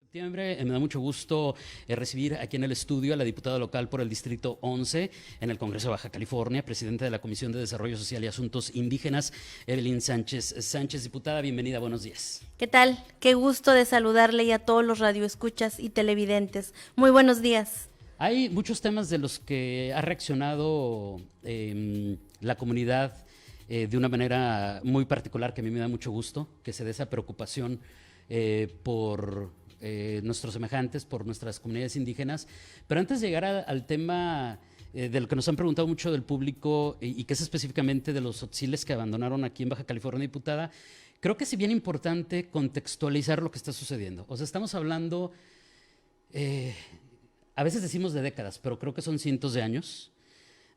Septiembre. Me da mucho gusto recibir aquí en el estudio a la diputada local por el Distrito 11 en el Congreso de Baja California, presidenta de la Comisión de Desarrollo Social y Asuntos Indígenas, Evelyn Sánchez. Sánchez, diputada, bienvenida, buenos días. ¿Qué tal? Qué gusto de saludarle y a todos los radioescuchas y televidentes. Muy buenos días. Hay muchos temas de los que ha reaccionado la comunidad de una manera muy particular que a mí me da mucho gusto, que se dé esa preocupación por nuestros semejantes, por nuestras comunidades indígenas. Pero antes de llegar al tema de lo que nos han preguntado mucho del público y que es específicamente de los tzotziles que abandonaron aquí en Baja California, diputada, creo que es bien importante contextualizar lo que está sucediendo. O sea, estamos hablando, a veces decimos de décadas, pero creo que son cientos de años,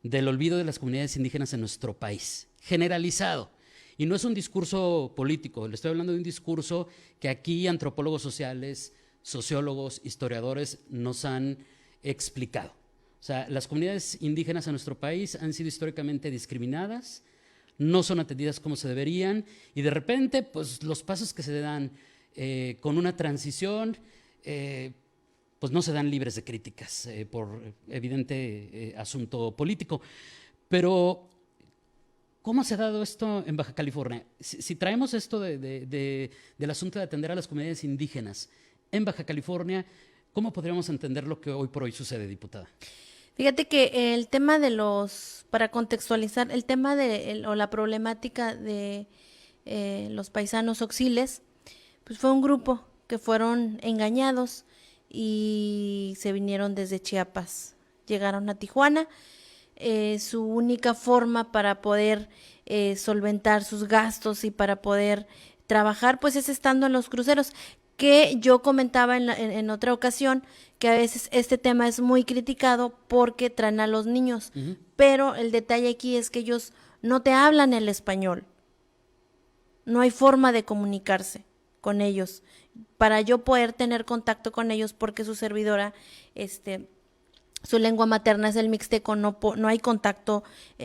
del olvido de las comunidades indígenas en nuestro país, generalizado. Y no es un discurso político, le estoy hablando de un discurso que aquí antropólogos sociales, sociólogos, historiadores nos han explicado. O sea, las comunidades indígenas en nuestro país han sido históricamente discriminadas, no son atendidas como se deberían y de repente, pues los pasos que se dan con una transición, pues no se dan libres de críticas por evidente asunto político. Pero ¿cómo se ha dado esto en Baja California? Si traemos esto del asunto de atender a las comunidades indígenas en Baja California, ¿cómo podríamos entender lo que hoy por hoy sucede, diputada? Fíjate que el tema de para contextualizar, el tema o la problemática de los paisanos oxiles, pues fue un grupo que fueron engañados y se vinieron desde Chiapas, llegaron a Tijuana. Su única forma para poder solventar sus gastos y para poder trabajar, pues es estando en los cruceros, que yo comentaba en otra ocasión, que a veces este tema es muy criticado porque traen a los niños, pero el detalle aquí es que ellos no te hablan el español, no hay forma de comunicarse con ellos, para yo poder tener contacto con ellos, porque su servidora, su lengua materna es el mixteco, no hay contacto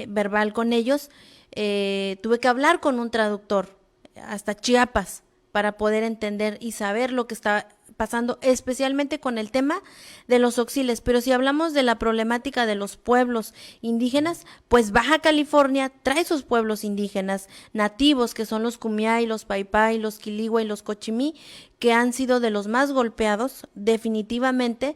verbal con ellos. Tuve que hablar con un traductor hasta Chiapas para poder entender y saber lo que estaba pasando, especialmente con el tema de los oxiles. Pero si hablamos de la problemática de los pueblos indígenas, pues Baja California trae sus pueblos indígenas nativos, que son los Kumiai, los Paipai, los Quiligua y los Cochimí, que han sido de los más golpeados, definitivamente.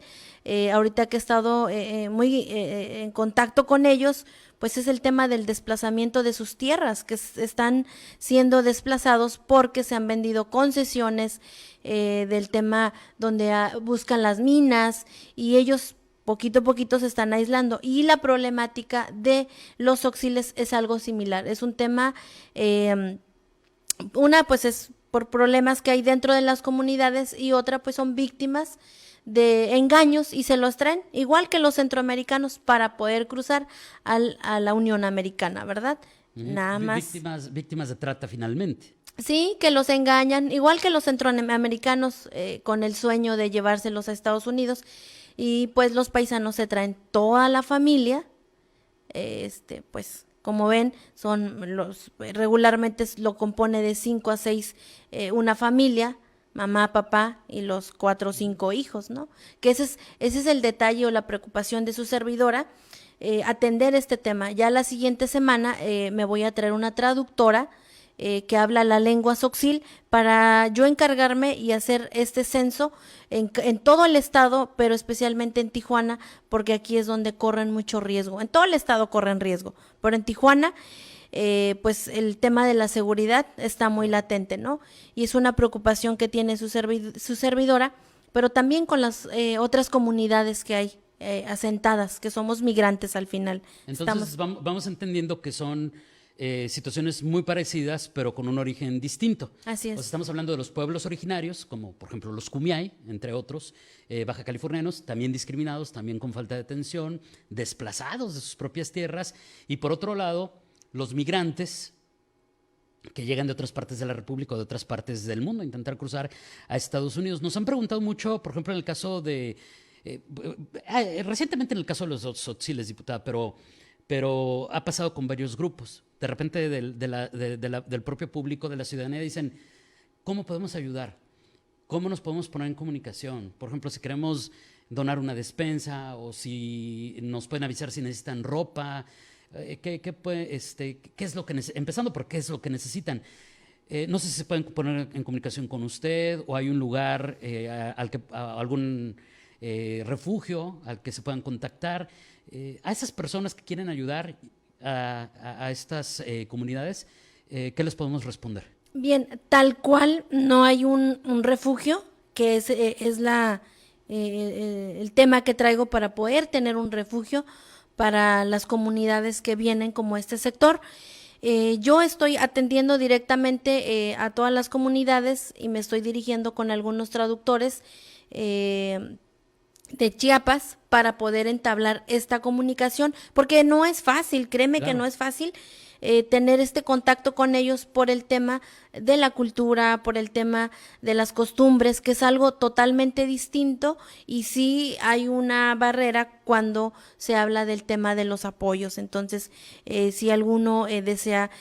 Ahorita que he estado muy en contacto con ellos, pues es el tema del desplazamiento de sus tierras, que están siendo desplazados porque se han vendido concesiones, del tema donde buscan las minas, y ellos poquito a poquito se están aislando. Y la problemática de los oxiles es algo similar, es un tema, una pues es por problemas que hay dentro de las comunidades, y otra pues son víctimas de engaños y se los traen, igual que los centroamericanos, para poder cruzar a la Unión Americana, ¿verdad? Nada más. Víctimas de trata finalmente. Sí, que los engañan, igual que los centroamericanos, con el sueño de llevárselos a Estados Unidos, y pues los paisanos se traen toda la familia, pues como ven, regularmente lo compone de 5 a 6 una familia, mamá, papá y los 4 o 5 hijos, ¿no? Que ese es el detalle o la preocupación de su servidora, atender este tema. Ya la siguiente semana me voy a traer una traductora que habla la lengua tzotzil, para yo encargarme y hacer este censo en todo el estado, pero especialmente en Tijuana, porque aquí es donde corren mucho riesgo. En todo el estado corren riesgo, pero en Tijuana, pues el tema de la seguridad está muy latente, ¿no? Y es una preocupación que tiene su servidora, pero también con las otras comunidades que hay asentadas, que somos migrantes al final. Entonces vamos entendiendo que son situaciones muy parecidas, pero con un origen distinto. Así es. O sea, estamos hablando de los pueblos originarios, como por ejemplo los Kumiai, entre otros, baja californianos, también discriminados, también con falta de atención, desplazados de sus propias tierras, y por otro lado, los migrantes que llegan de otras partes de la República o de otras partes del mundo a intentar cruzar a Estados Unidos. Nos han preguntado mucho, por ejemplo, en el caso de, recientemente en el caso de los tzotziles, diputada, pero ha pasado con varios grupos. De repente del propio público, de la ciudadanía, dicen, ¿cómo podemos ayudar? ¿cómo nos podemos poner en comunicación? Por ejemplo, si queremos donar una despensa o si nos pueden avisar si necesitan ropa, ¿qué es lo que empezando por qué es lo que necesitan? No sé si se pueden poner en comunicación con usted o hay un lugar, algún refugio al que se puedan contactar. A esas personas que quieren ayudar a estas comunidades, ¿qué les podemos responder? Bien, tal cual no hay un refugio, que es el tema que traigo para poder tener un refugio para las comunidades que vienen como este sector. Yo estoy atendiendo directamente a todas las comunidades y me estoy dirigiendo con algunos traductores de Chiapas para poder entablar esta comunicación, porque no es fácil, créeme que no Claro. es fácil tener este contacto con ellos por el tema de la cultura, por el tema de las costumbres, que es algo totalmente distinto y sí hay una barrera cuando se habla del tema de los apoyos. Entonces, si alguno desea,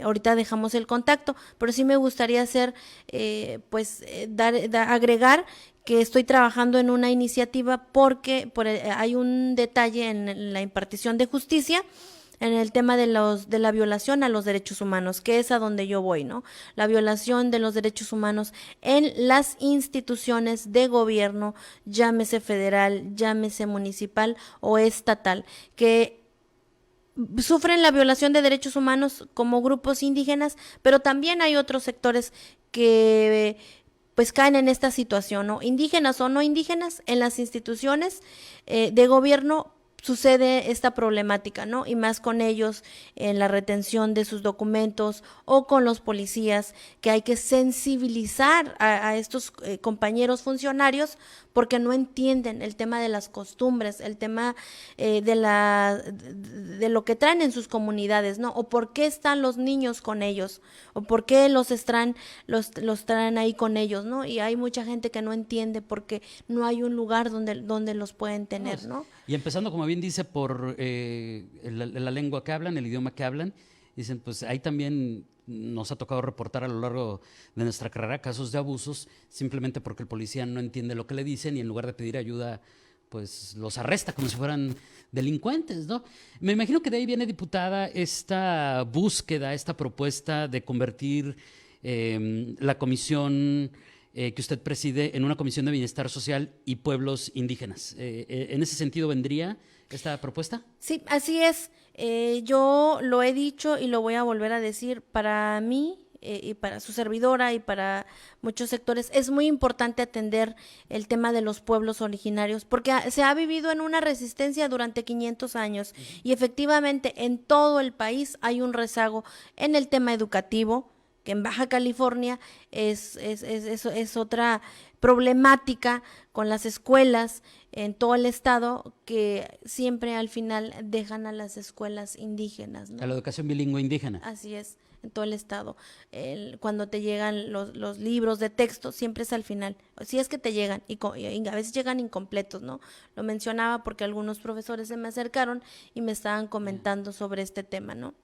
ahorita dejamos el contacto, pero sí me gustaría hacer, agregar que estoy trabajando en una iniciativa porque hay un detalle en la impartición de justicia en el tema de la violación a los derechos humanos, que es a donde yo voy, ¿no? La violación de los derechos humanos en las instituciones de gobierno, llámese federal, llámese municipal o estatal, que sufren la violación de derechos humanos como grupos indígenas, pero también hay otros sectores que pues caen en esta situación, ¿no? Indígenas o no indígenas, en las instituciones de gobierno sucede esta problemática, ¿no? Y más con ellos en la retención de sus documentos o con los policías, que hay que sensibilizar a estos compañeros funcionarios porque no entienden el tema de las costumbres, el tema de lo que traen en sus comunidades, ¿no? O por qué están los niños con ellos, o por qué los traen ahí con ellos, ¿no? Y hay mucha gente que no entiende porque no hay un lugar donde los pueden tener, ¿no? Y empezando, como bien dice, por la lengua que hablan, el idioma que hablan, dicen, pues ahí también nos ha tocado reportar a lo largo de nuestra carrera casos de abusos, simplemente porque el policía no entiende lo que le dicen y en lugar de pedir ayuda, pues los arresta como si fueran delincuentes, ¿no? Me imagino que de ahí viene, diputada, esta búsqueda, esta propuesta de convertir la comisión que usted preside en una comisión de bienestar social y pueblos indígenas. ¿En ese sentido vendría esta propuesta? Sí, así es. Yo lo he dicho y lo voy a volver a decir. Para mí y para su servidora y para muchos sectores es muy importante atender el tema de los pueblos originarios porque se ha vivido en una resistencia durante 500 años y efectivamente en todo el país hay un rezago en el tema educativo, que en Baja California es otra problemática con las escuelas en todo el estado que siempre al final dejan a las escuelas indígenas, A ¿no? la educación bilingüe indígena. Así es, en todo el estado. Cuando te llegan los libros de texto, siempre es al final. Si es que te llegan, y a veces llegan incompletos, ¿no? Lo mencionaba porque algunos profesores se me acercaron y me estaban comentando sobre este tema, ¿no?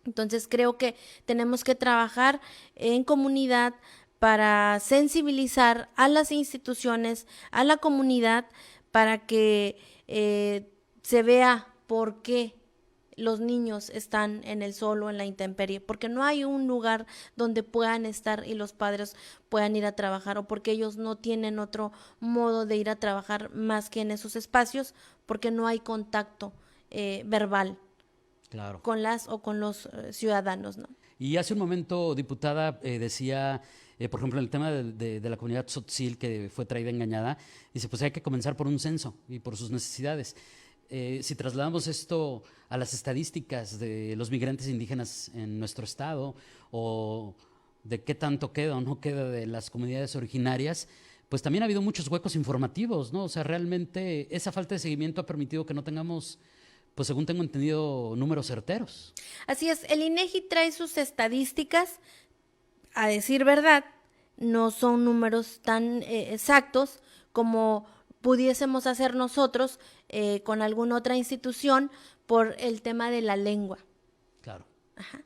Entonces creo que tenemos que trabajar en comunidad para sensibilizar a las instituciones, a la comunidad, para que se vea por qué los niños están en el sol o en la intemperie, porque no hay un lugar donde puedan estar y los padres puedan ir a trabajar, o porque ellos no tienen otro modo de ir a trabajar más que en esos espacios, porque no hay contacto verbal Claro. con las o con los ciudadanos, ¿no? Y hace un momento, diputada, decía, por ejemplo, en el tema de la comunidad tzotzil que fue traída engañada, dice, pues hay que comenzar por un censo y por sus necesidades. Si trasladamos esto a las estadísticas de los migrantes indígenas en nuestro estado o de qué tanto queda o no queda de las comunidades originarias, pues también ha habido muchos huecos informativos, ¿no? O sea, realmente esa falta de seguimiento ha permitido que no tengamos, pues según tengo entendido, números certeros. Así es, el INEGI trae sus estadísticas, a decir verdad, no son números tan exactos como pudiésemos hacer nosotros con alguna otra institución por el tema de la lengua. Claro. Ajá.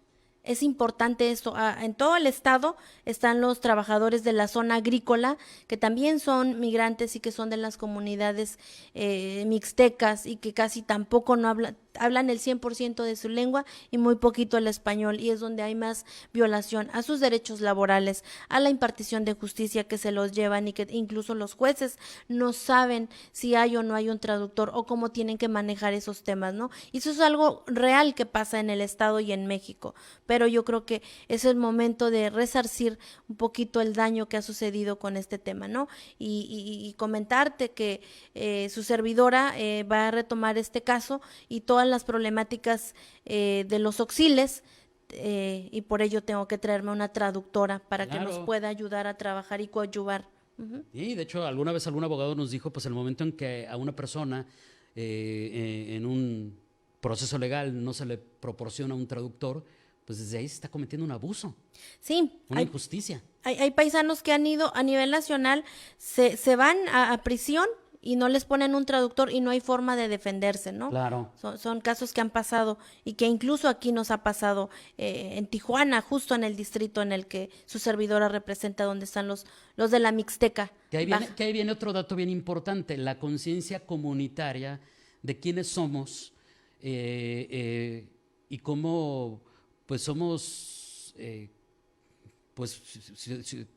Es importante esto. En todo el estado están los trabajadores de la zona agrícola, que también son migrantes y que son de las comunidades mixtecas y que casi tampoco no hablan el 100% de su lengua y muy poquito el español, y es donde hay más violación a sus derechos laborales, a la impartición de justicia que se los llevan y que incluso los jueces no saben si hay o no hay un traductor o cómo tienen que manejar esos temas, ¿no? Y eso es algo real que pasa en el estado y en México, pero yo creo que es el momento de resarcir un poquito el daño que ha sucedido con este tema, ¿no? Y comentarte que su servidora va a retomar este caso y todas las problemáticas de los auxiles, y por ello tengo que traerme una traductora para que nos pueda ayudar a trabajar y coadyuvar. Y de hecho, alguna vez algún abogado nos dijo, pues el momento en que a una persona en un proceso legal no se le proporciona un traductor, pues desde ahí se está cometiendo un abuso. Sí. Una injusticia. Hay paisanos que han ido a nivel nacional, se van a prisión y no les ponen un traductor y no hay forma de defenderse, ¿no? Claro. Son casos que han pasado y que incluso aquí nos ha pasado en Tijuana, justo en el distrito en el que su servidora representa, donde están los de la Mixteca. Que ahí viene otro dato bien importante, la conciencia comunitaria de quiénes somos y cómo pues somos pues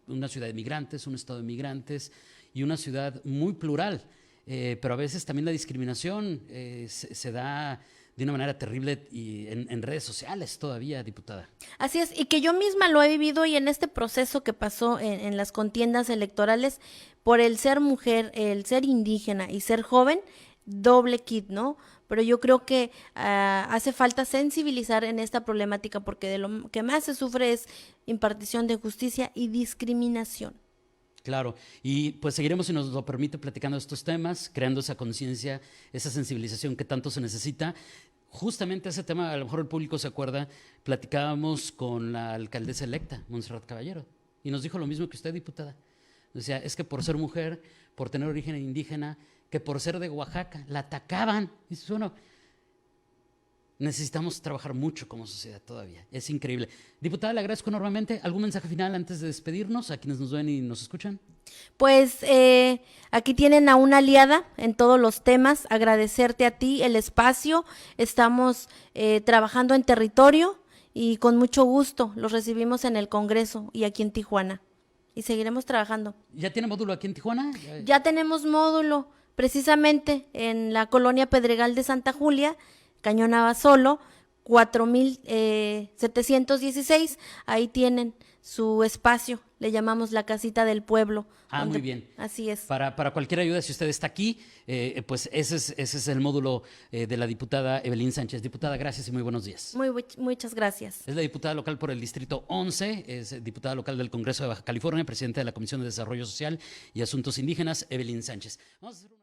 una ciudad de migrantes, un estado de migrantes y una ciudad muy plural. Pero a veces también la discriminación se da de una manera terrible y en redes sociales todavía, diputada. Así es, y que yo misma lo he vivido, y en este proceso que pasó en las contiendas electorales, por el ser mujer, el ser indígena y ser joven, doble kit, ¿no? Pero yo creo que hace falta sensibilizar en esta problemática, porque de lo que más se sufre es impartición de justicia y discriminación. Claro, y pues seguiremos, si nos lo permite, platicando de estos temas, creando esa conciencia, esa sensibilización que tanto se necesita. Justamente ese tema, a lo mejor el público se acuerda, platicábamos con la alcaldesa electa, Montserrat Caballero, y nos dijo lo mismo que usted, diputada. O sea, es que por ser mujer, por tener origen indígena, que por ser de Oaxaca, la atacaban. Y bueno, necesitamos trabajar mucho como sociedad todavía. Es increíble. Diputada, le agradezco enormemente. ¿Algún mensaje final antes de despedirnos a quienes nos ven y nos escuchan? Pues aquí tienen a una aliada en todos los temas. Agradecerte a ti el espacio. Estamos trabajando en territorio y con mucho gusto los recibimos en el Congreso y aquí en Tijuana. Y seguiremos trabajando. ¿Ya tiene módulo aquí en Tijuana? Ya tenemos módulo precisamente en la colonia Pedregal de Santa Julia, Cañón Abasolo, 4716, ahí tienen su espacio, le llamamos la casita del pueblo. Muy bien. Así es. Para cualquier ayuda, si usted está aquí, pues ese es el módulo de la diputada Evelyn Sánchez. Diputada, gracias y muy buenos días. Muchas gracias. Es la diputada local por el Distrito 11, es diputada local del Congreso de Baja California, presidenta de la Comisión de Desarrollo Social y Asuntos Indígenas, Evelyn Sánchez. Vamos a hacer